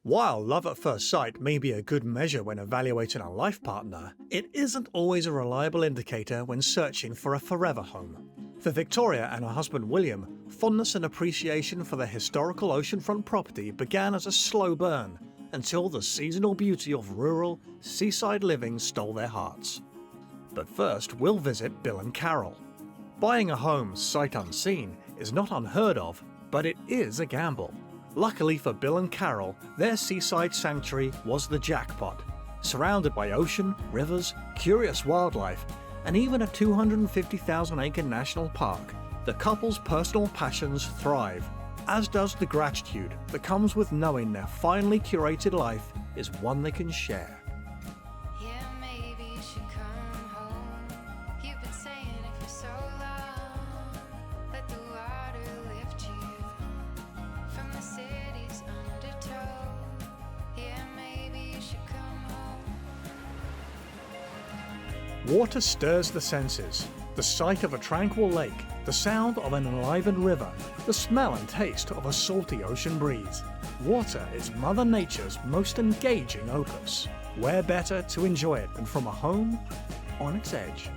While love at first sight may be a good measure when evaluating a life partner, it isn't always a reliable indicator when searching for a forever home. For Victoria and her husband William, fondness and appreciation for their historical oceanfront property began as a slow burn, until the seasonal beauty of rural, seaside living stole their hearts. But first, we'll visit Bill and Carol. Buying a home sight unseen is not unheard of, but it is a gamble. Luckily for Bill and Carol, their seaside sanctuary was the jackpot. Surrounded by ocean, rivers, curious wildlife, and even a 250,000-acre national park, the couple's personal passions thrive, as does the gratitude that comes with knowing their finely curated life is one they can share. Water stirs the senses. The sight of a tranquil lake, the sound of an enlivened river, the smell and taste of a salty ocean breeze. Water is Mother Nature's most engaging opus. Where better to enjoy it than from a home on its edge?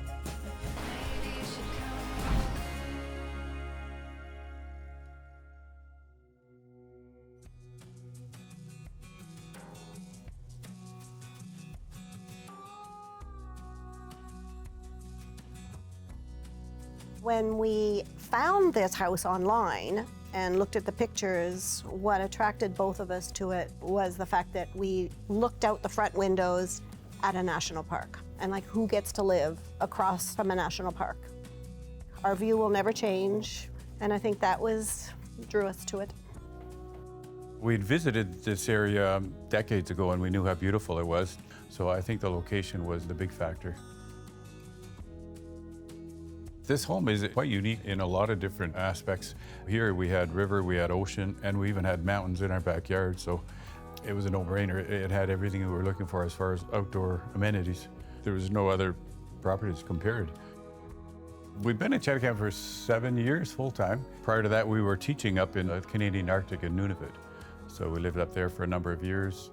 When we found this house online and looked at the pictures, what attracted both of us to it was the fact that we looked out the front windows at a national park. And like, who gets to live across from a national park? Our view will never change, and I think that drew us to it. We'd visited this area decades ago and we knew how beautiful it was, so I think the location was the big factor. This home is quite unique in a lot of different aspects. Here we had river, we had ocean, and we even had mountains in our backyard, so it was a no-brainer. It had everything we were looking for as far as outdoor amenities. There was no other properties compared. We've been in Chatham for 7 years full-time. Prior to that, we were teaching up in the Canadian Arctic in Nunavut, so we lived up there for a number of years.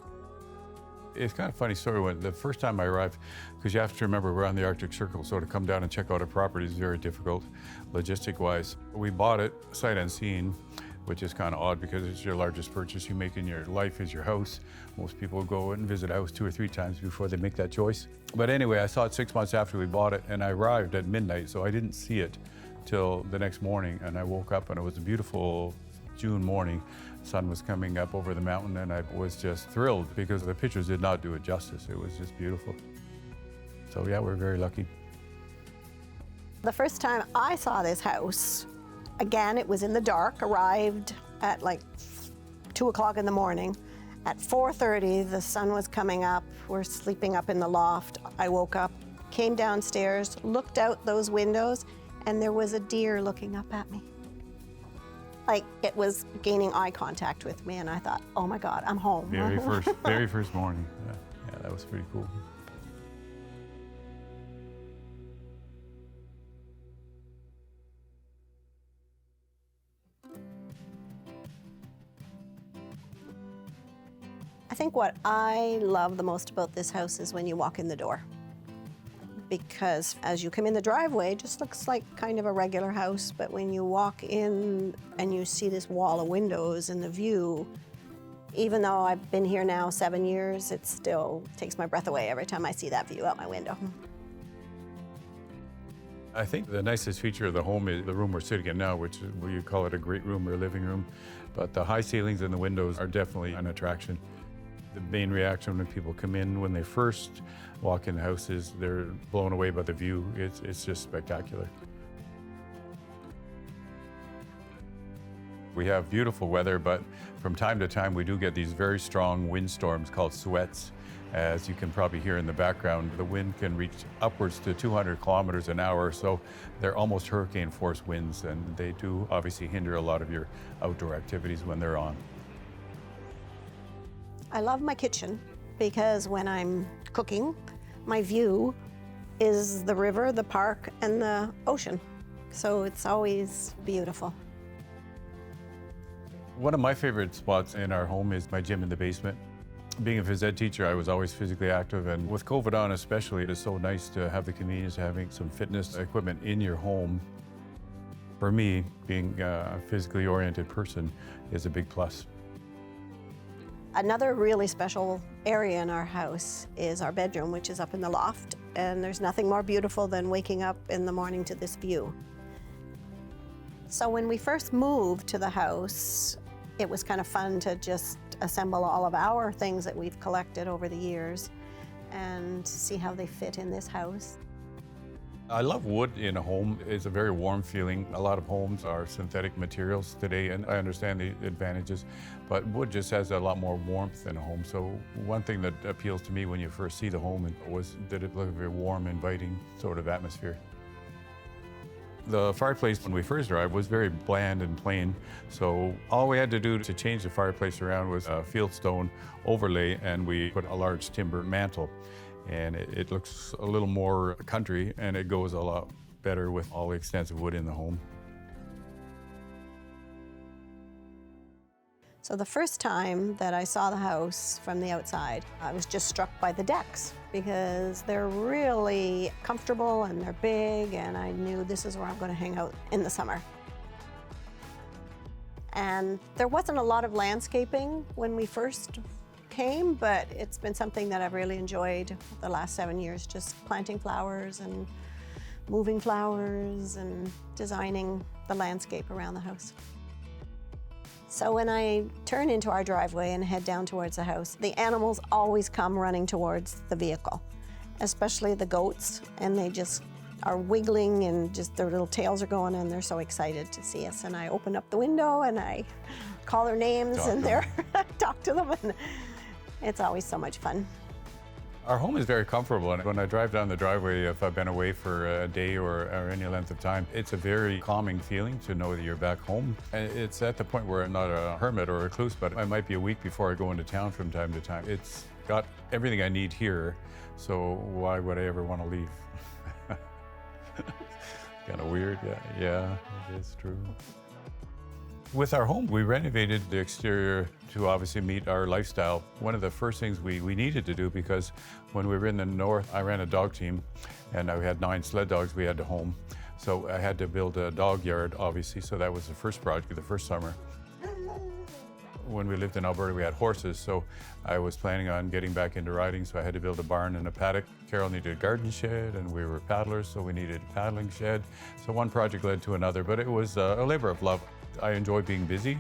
It's kind of a funny story. When the first time I arrived, because you have to remember we're on the Arctic Circle, so to come down and check out a property is very difficult, logistic-wise. We bought it sight unseen, which is kind of odd because it's your largest purchase you make in your life is your house. Most people go and visit a house 2 or 3 times before they make that choice. But anyway, I saw it 6 months after we bought it, and I arrived at midnight, so I didn't see it till the next morning, and I woke up and it was a beautiful June morning. The sun was coming up over the mountain and I was just thrilled because the pictures did not do it justice. It was just beautiful. So yeah, we're very lucky. The first time I saw this house, again, it was in the dark, arrived at like 2 o'clock in the morning. At 4:30, the sun was coming up. We're sleeping up in the loft. I woke up, came downstairs, looked out those windows, and there was a deer looking up at me. Like, it was gaining eye contact with me, and I thought, oh my God, I'm home. Very first morning. Yeah, that was pretty cool. I think what I love the most about this house is when you walk in the door. Because as you come in the driveway, it just looks like kind of a regular house, but when you walk in and you see this wall of windows and the view, even though I've been here now 7 years, it still takes my breath away every time I see that view out my window. I think the nicest feature of the home is the room we're sitting in now, which is, you call it a great room or living room, but the high ceilings and the windows are definitely an attraction. The main reaction when people come in, when they first walk in the house, is they're blown away by the view. It's just spectacular. We have beautiful weather, but from time to time we do get these very strong windstorms called sweats. As you can probably hear in the background, the wind can reach upwards to 200 kilometers an hour, so they're almost hurricane force winds, and they do obviously hinder a lot of your outdoor activities when they're on. I love my kitchen because when I'm cooking, my view is the river, the park, and the ocean. So it's always beautiful. One of my favorite spots in our home is my gym in the basement. Being a phys ed teacher, I was always physically active, and with COVID on especially, it is so nice to have the convenience of having some fitness equipment in your home. For me, being a physically oriented person is a big plus. Another really special area in our house is our bedroom, which is up in the loft, and there's nothing more beautiful than waking up in the morning to this view. So when we first moved to the house, it was kind of fun to just assemble all of our things that we've collected over the years and see how they fit in this house. I love wood in a home. It's a very warm feeling. A lot of homes are synthetic materials today, and I understand the advantages, but wood just has a lot more warmth in a home. So one thing that appeals to me when you first see the home was that it looked very warm, inviting sort of atmosphere. The fireplace when we first arrived was very bland and plain, so all we had to do to change the fireplace around was a fieldstone overlay, and we put a large timber mantle. And it looks a little more country, and it goes a lot better with all the extensive wood in the home. So the first time that I saw the house from the outside, I was just struck by the decks because they're really comfortable and they're big, and I knew this is where I'm going to hang out in the summer. And there wasn't a lot of landscaping when we first came, but it's been something that I've really enjoyed the last 7 years, just planting flowers and moving flowers and designing the landscape around the house. So when I turn into our driveway and head down towards the house, the animals always come running towards the vehicle, especially the goats, and they just are wiggling and just their little tails are going, and they're so excited to see us. And I open up the window and I call their names and talk to them, and it's always so much fun. Our home is very comfortable, and when I drive down the driveway, if I've been away for a day or any length of time, it's a very calming feeling to know that you're back home. And it's at the point where I'm not a hermit or a recluse, but I might be a week before I go into town from time to time. It's got everything I need here, so why would I ever want to leave? Kind of weird, yeah, it is true. With our home, we renovated the exterior to obviously meet our lifestyle. One of the first things we needed to do, because when we were in the north, I ran a dog team, and we had 9 sled dogs we had to home. So I had to build a dog yard, obviously, so that was the first project, the first summer. When we lived in Alberta, we had horses, so I was planning on getting back into riding, so I had to build a barn and a paddock. Carol needed a garden shed, and we were paddlers, so we needed a paddling shed. So one project led to another, but it was a labor of love. I enjoy being busy,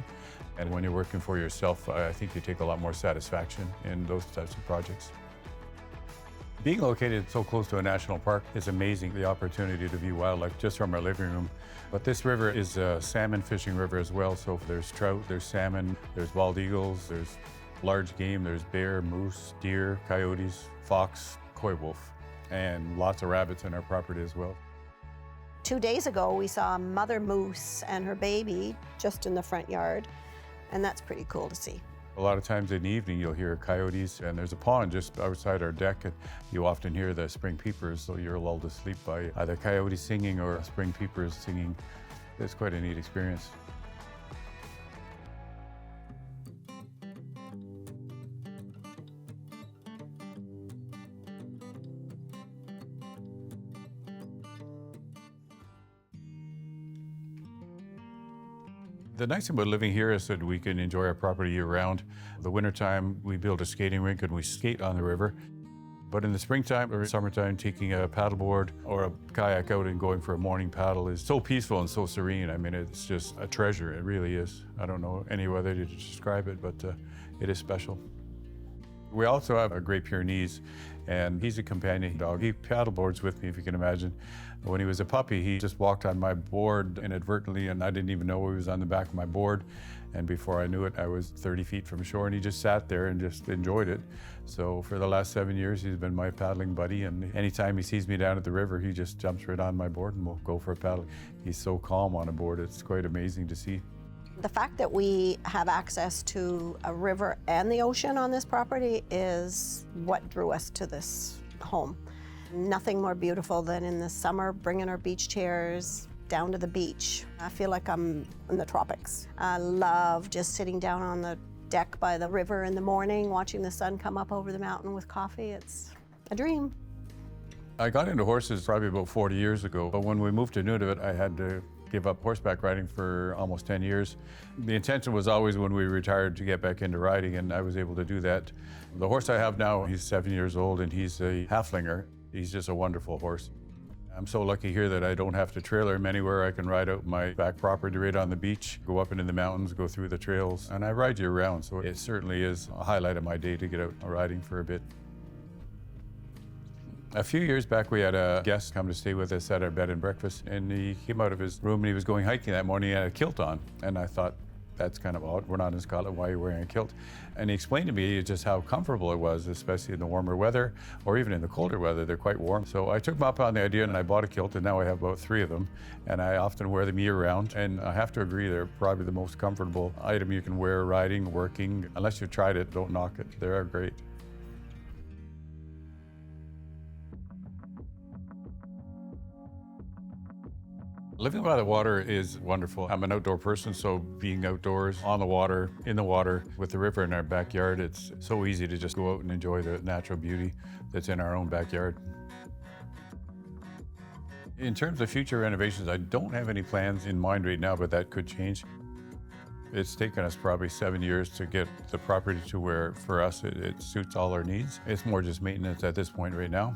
and when you're working for yourself, I think you take a lot more satisfaction in those types of projects. Being located so close to a national park is amazing, the opportunity to view wildlife just from our living room. But this river is a salmon fishing river as well, so there's trout, there's salmon, there's bald eagles, there's large game, there's bear, moose, deer, coyotes, fox, coy wolf, and lots of rabbits in our property as well. 2 days ago, we saw a mother moose and her baby just in the front yard, and that's pretty cool to see. A lot of times in the evening, you'll hear coyotes, and there's a pond just outside our deck, and you often hear the spring peepers, so you're lulled to sleep by either coyotes singing or spring peepers singing. It's quite a neat experience. The nice thing about living here is that we can enjoy our property year-round. The wintertime, we build a skating rink and we skate on the river. But in the springtime or summertime, taking a paddleboard or a kayak out and going for a morning paddle is so peaceful and so serene. I mean, it's just a treasure. It really is. I don't know any other way to describe it, but it is special. We also have a Great Pyrenees, and he's a companion dog. He paddleboards with me, if you can imagine. When he was a puppy, he just walked on my board inadvertently, and I didn't even know he was on the back of my board. And before I knew it, I was 30 feet from shore, and he just sat there and just enjoyed it. So for the last 7 years, he's been my paddling buddy, and anytime he sees me down at the river, he just jumps right on my board and we'll go for a paddle. He's so calm on a board, it's quite amazing to see. The fact that we have access to a river and the ocean on this property is what drew us to this home. Nothing more beautiful than in the summer bringing our beach chairs, down to the beach. I feel like I'm in the tropics. I love just sitting down on the deck by the river in the morning, watching the sun come up over the mountain with coffee. It's a dream. I got into horses probably about 40 years ago, but when we moved to Nunavut, I had to give up horseback riding for almost 10 years. The intention was always when we retired to get back into riding, and I was able to do that. The horse I have now, he's 7 years old, and he's a halflinger. He's just a wonderful horse. I'm so lucky here that I don't have to trailer him anywhere. I can ride out my back property right on the beach, go up into the mountains, go through the trails, and I ride year round, so it certainly is a highlight of my day to get out riding for a bit. A few years back, we had a guest come to stay with us at our bed and breakfast, and he came out of his room and he was going hiking that morning. He had a kilt on, and I thought, that's kind of odd. We're not in Scotland. Why are you wearing a kilt? And he explained to me just how comfortable it was, especially in the warmer weather or even in the colder weather. They're quite warm. So I took him up on the idea and I bought a kilt, and now I have about 3 of them. And I often wear them year round. And I have to agree, they're probably the most comfortable item you can wear riding, working. Unless you've tried it, don't knock it. They are great. Living by the water is wonderful. I'm an outdoor person, so being outdoors, on the water, in the water, with the river in our backyard, it's so easy to just go out and enjoy the natural beauty that's in our own backyard. In terms of future renovations, I don't have any plans in mind right now, but that could change. It's taken us probably 7 years to get the property to where, for us, it suits all our needs. It's more just maintenance at this point right now.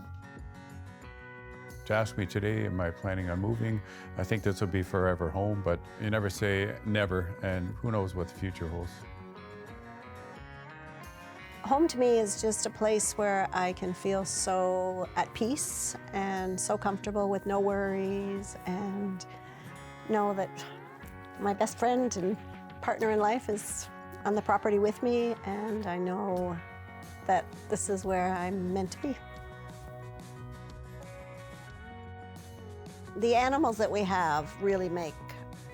To ask me today, am I planning on moving? I think this will be forever home, but you never say never, and who knows what the future holds. Home to me is just a place where I can feel so at peace and so comfortable with no worries, and know that my best friend and partner in life is on the property with me, and I know that this is where I'm meant to be. The animals that we have really make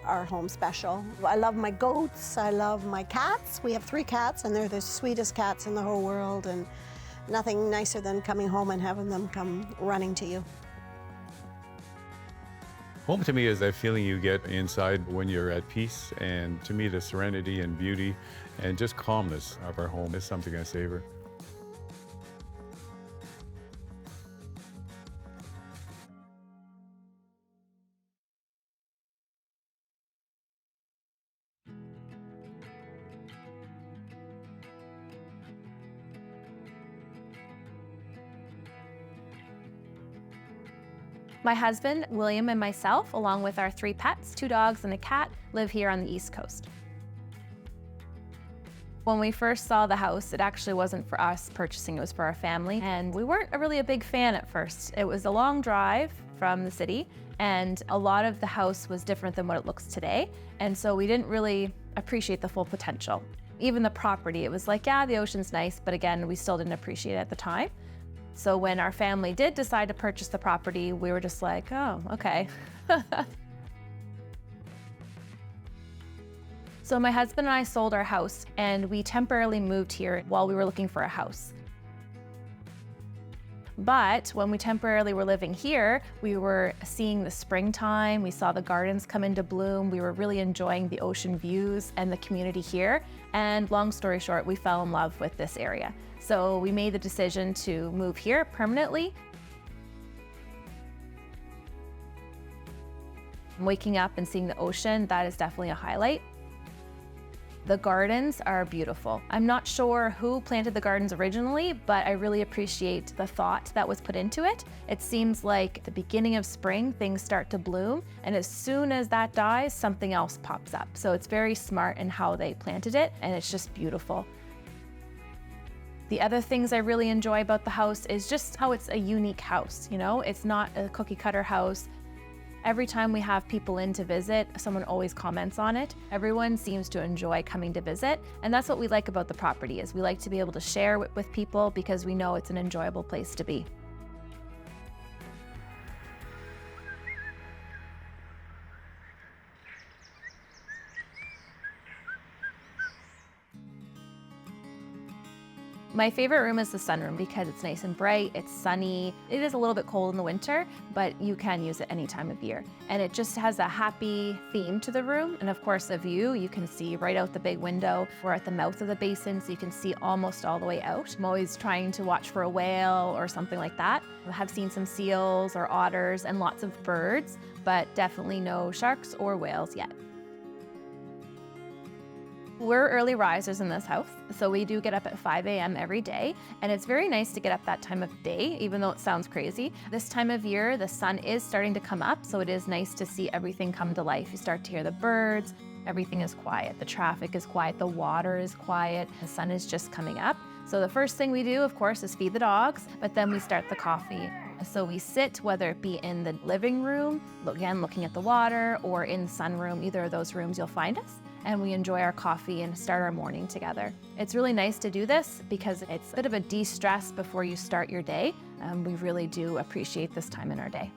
our home special. I love my goats, I love my cats. We have 3 cats, and they're the sweetest cats in the whole world, and nothing nicer than coming home and having them come running to you. Home to me is that feeling you get inside when you're at peace, and to me the serenity and beauty and just calmness of our home is something I savor. My husband, William, and myself, along with our 3 pets, 2 dogs and a cat, live here on the East Coast. When we first saw the house, it actually wasn't for us purchasing, it was for our family, and we weren't really a big fan at first. It was a long drive from the city, and a lot of the house was different than what it looks today, and so we didn't really appreciate the full potential. Even the property, it was like, yeah, the ocean's nice, but again, we still didn't appreciate it at the time. So when our family did decide to purchase the property, we were just like, oh, okay. So my husband and I sold our house, and we temporarily moved here while we were looking for a house. But when we temporarily were living here, we were seeing the springtime, we saw the gardens come into bloom, we were really enjoying the ocean views and the community here. And long story short, we fell in love with this area. So we made the decision to move here permanently. Waking up and seeing the ocean, that is definitely a highlight. The gardens are beautiful. I'm not sure who planted the gardens originally, but I really appreciate the thought that was put into it. It seems like at the beginning of spring, things start to bloom, and as soon as that dies, something else pops up. So it's very smart in how they planted it, and it's just beautiful. The other things I really enjoy about the house is just how it's a unique house, you know? It's not a cookie cutter house. Every time we have people in to visit, someone always comments on it. Everyone seems to enjoy coming to visit, and that's what we like about the property, is we like to be able to share with people because we know it's an enjoyable place to be. My favorite room is the sunroom because it's nice and bright, it's sunny. It is a little bit cold in the winter, but you can use it any time of year. And it just has a happy theme to the room. And of course, a view, you can see right out the big window. We're at the mouth of the basin, so you can see almost all the way out. I'm always trying to watch for a whale or something like that. I have seen some seals or otters and lots of birds, but definitely no sharks or whales yet. We're early risers in this house, so we do get up at 5 a.m. every day, and it's very nice to get up that time of day, even though it sounds crazy. This time of year, the sun is starting to come up, so it is nice to see everything come to life. You start to hear the birds, everything is quiet, the traffic is quiet, the water is quiet, the sun is just coming up. So the first thing we do, of course, is feed the dogs, but then we start the coffee. So we sit, whether it be in the living room, again, looking at the water, or in the sunroom, either of those rooms you'll find us, and we enjoy our coffee and start our morning together. It's really nice to do this because it's a bit of a de-stress before you start your day. We really do appreciate this time in our day.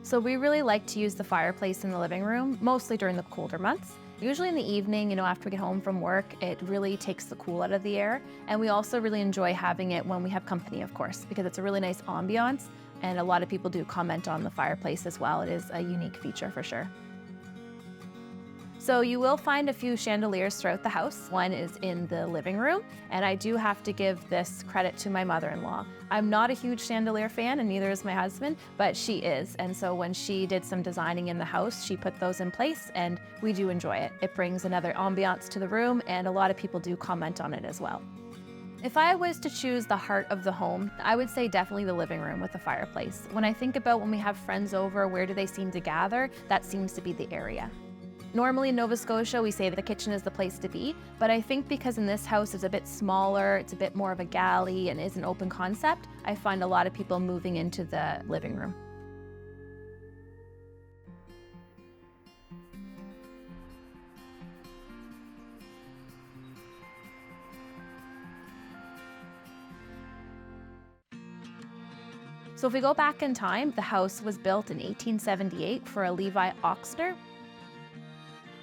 So we really like to use the fireplace in the living room, mostly during the colder months. Usually in the evening, after we get home from work, it really takes the cool out of the air. And we also really enjoy having it when we have company, of course, because it's a really nice ambiance. And a lot of people do comment on the fireplace as well. It is a unique feature for sure. So you will find a few chandeliers throughout the house. One is in the living room, and I do have to give this credit to my mother-in-law. I'm not a huge chandelier fan, and neither is my husband, but she is. And so when she did some designing in the house, she put those in place, and we do enjoy it. It brings another ambiance to the room, and a lot of people do comment on it as well. If I was to choose the heart of the home, I would say definitely the living room with the fireplace. When I think about when we have friends over, where do they seem to gather, that seems to be the area. Normally in Nova Scotia, we say that the kitchen is the place to be, but I think because in this house it's a bit smaller, it's a bit more of a galley and is an open concept, I find a lot of people moving into the living room. So if we go back in time, the house was built in 1878 for a Levi Oxner.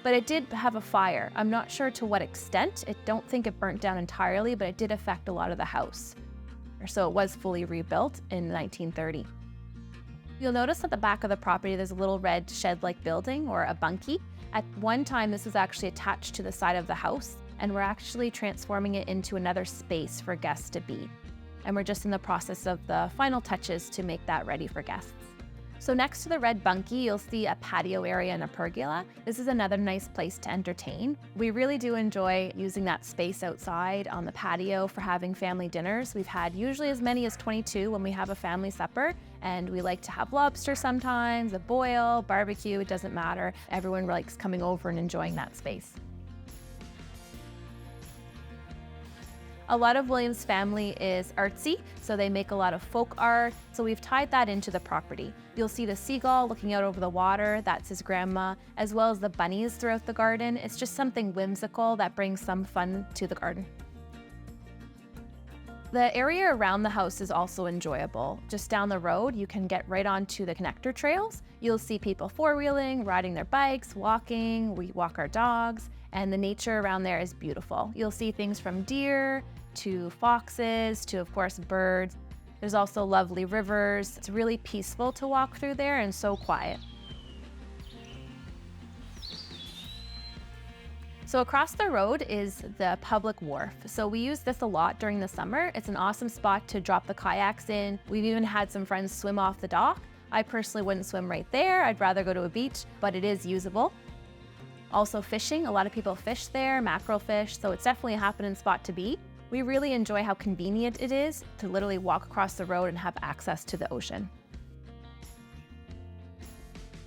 But it did have a fire. I'm not sure to what extent. I don't think it burnt down entirely, but it did affect a lot of the house. So it was fully rebuilt in 1930. You'll notice at the back of the property, there's a little red shed-like building or a bunkie. At one time, this was actually attached to the side of the house, and we're actually transforming it into another space for guests to be. And we're just in the process of the final touches to make that ready for guests. So next to the red bunkie, you'll see a patio area and a pergola. This is another nice place to entertain. We really do enjoy using that space outside on the patio for having family dinners. We've had usually as many as 22 when we have a family supper, and we like to have lobster sometimes, a boil, barbecue, it doesn't matter. Everyone likes coming over and enjoying that space. A lot of William's family is artsy, so they make a lot of folk art, so we've tied that into the property. You'll see the seagull looking out over the water, that's his grandma, as well as the bunnies throughout the garden. It's just something whimsical that brings some fun to the garden. The area around the house is also enjoyable. Just down the road, you can get right onto the connector trails. You'll see people four-wheeling, riding their bikes, walking, we walk our dogs, and the nature around there is beautiful. You'll see things from deer to foxes to, of course, birds. There's also lovely rivers. It's really peaceful to walk through there and so quiet. So across the road is the public wharf. So we use this a lot during the summer. It's an awesome spot to drop the kayaks in. We've even had some friends swim off the dock. I personally wouldn't swim right there. I'd rather go to a beach, but it is usable. Also fishing, a lot of people fish there, mackerel fish, so it's definitely a happening spot to be. We really enjoy how convenient it is to literally walk across the road and have access to the ocean.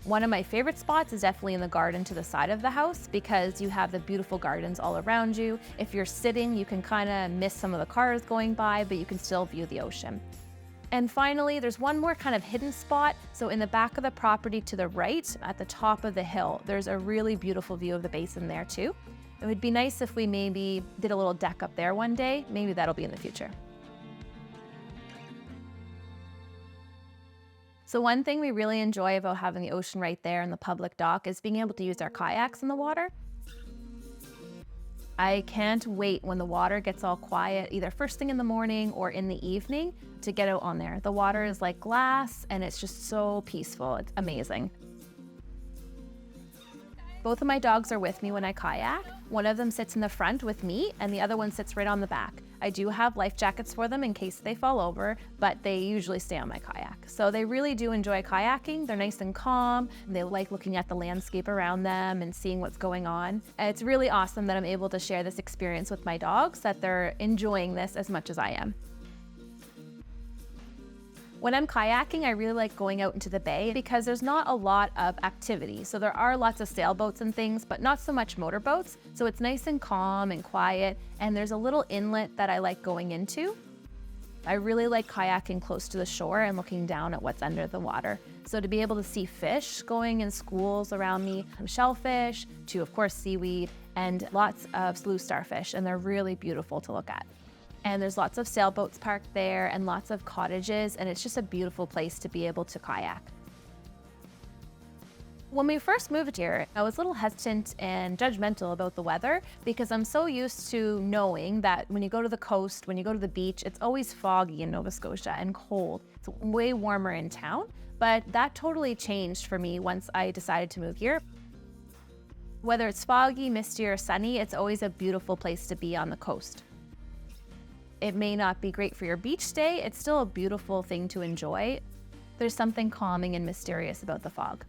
One of my favorite spots is definitely in the garden to the side of the house because you have the beautiful gardens all around you. If you're sitting, you can kind of miss some of the cars going by, but you can still view the ocean. And finally, there's one more kind of hidden spot. So in the back of the property to the right, at the top of the hill, there's a really beautiful view of the basin there too. It would be nice if we maybe did a little deck up there one day. Maybe that'll be in the future. So one thing we really enjoy about having the ocean right there in the public dock is being able to use our kayaks in the water. I can't wait when the water gets all quiet, either first thing in the morning or in the evening, to get out on there. The water is like glass and it's just so peaceful. It's amazing. Both of my dogs are with me when I kayak. One of them sits in the front with me and the other one sits right on the back. I do have life jackets for them in case they fall over, but they usually stay on my kayak. So they really do enjoy kayaking. They're nice and calm. They like looking at the landscape around them and seeing what's going on. It's really awesome that I'm able to share this experience with my dogs, that they're enjoying this as much as I am. When I'm kayaking, I really like going out into the bay because there's not a lot of activity. So there are lots of sailboats and things, but not so much motorboats. So it's nice and calm and quiet. And there's a little inlet that I like going into. I really like kayaking close to the shore and looking down at what's under the water. So to be able to see fish going in schools around me, from shellfish to, of course, seaweed, and lots of blue starfish. And they're really beautiful to look at. And there's lots of sailboats parked there and lots of cottages, and it's just a beautiful place to be able to kayak. When we first moved here, I was a little hesitant and judgmental about the weather because I'm so used to knowing that when you go to the coast, when you go to the beach, it's always foggy in Nova Scotia and cold. It's way warmer in town, but that totally changed for me once I decided to move here. Whether it's foggy, misty, or sunny, it's always a beautiful place to be on the coast. It may not be great for your beach day, it's still a beautiful thing to enjoy. There's something calming and mysterious about the fog.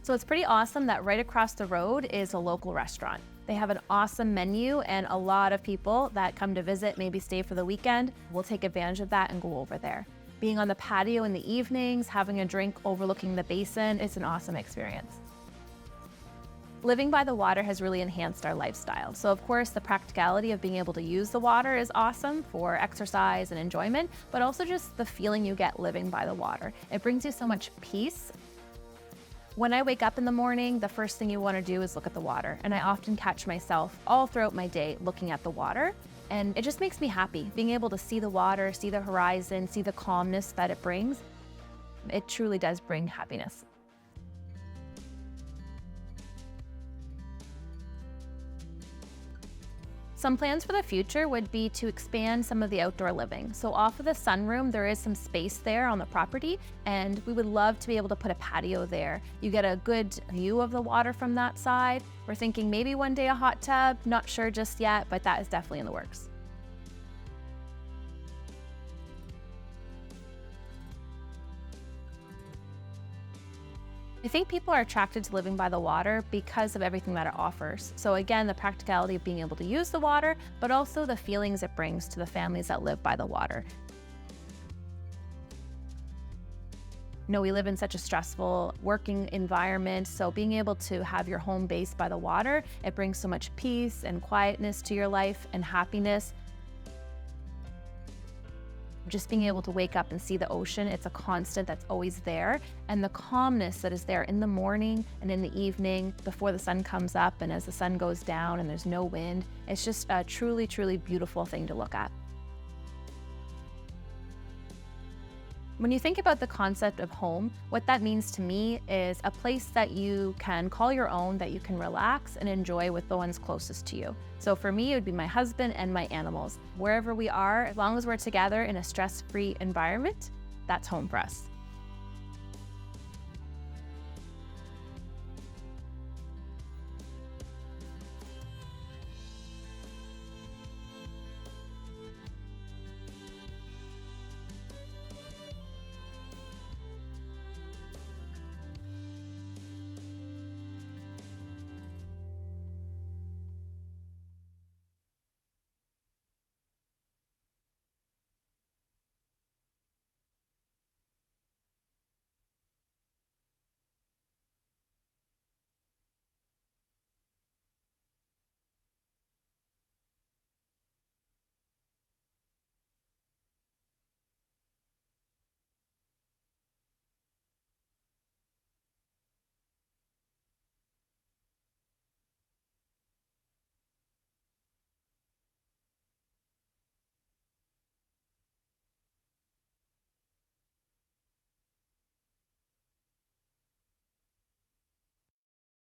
So it's pretty awesome that right across the road is a local restaurant. They have an awesome menu and a lot of people that come to visit, maybe stay for the weekend, will take advantage of that and go over there. Being on the patio in the evenings, having a drink overlooking the basin, it's an awesome experience. Living by the water has really enhanced our lifestyle. So of course, the practicality of being able to use the water is awesome for exercise and enjoyment, but also just the feeling you get living by the water. It brings you so much peace. When I wake up in the morning, the first thing you want to do is look at the water. And I often catch myself all throughout my day looking at the water. And it just makes me happy, being able to see the water, see the horizon, see the calmness that it brings. It truly does bring happiness. Some plans for the future would be to expand some of the outdoor living. So off of the sunroom, there is some space there on the property, and we would love to be able to put a patio there. You get a good view of the water from that side. We're thinking maybe one day a hot tub, not sure just yet, but that is definitely in the works. I think people are attracted to living by the water because of everything that it offers. So again, the practicality of being able to use the water, but also the feelings it brings to the families that live by the water. You know, we live in such a stressful working environment, so being able to have your home based by the water, it brings so much peace and quietness to your life and happiness. Just being able to wake up and see the ocean, it's a constant that's always there. And the calmness that is there in the morning and in the evening before the sun comes up and as the sun goes down and there's no wind, it's just a truly, truly beautiful thing to look at. When you think about the concept of home, what that means to me is a place that you can call your own, that you can relax and enjoy with the ones closest to you. So for me, it would be my husband and my animals. Wherever we are, as long as we're together in a stress-free environment, that's home for us.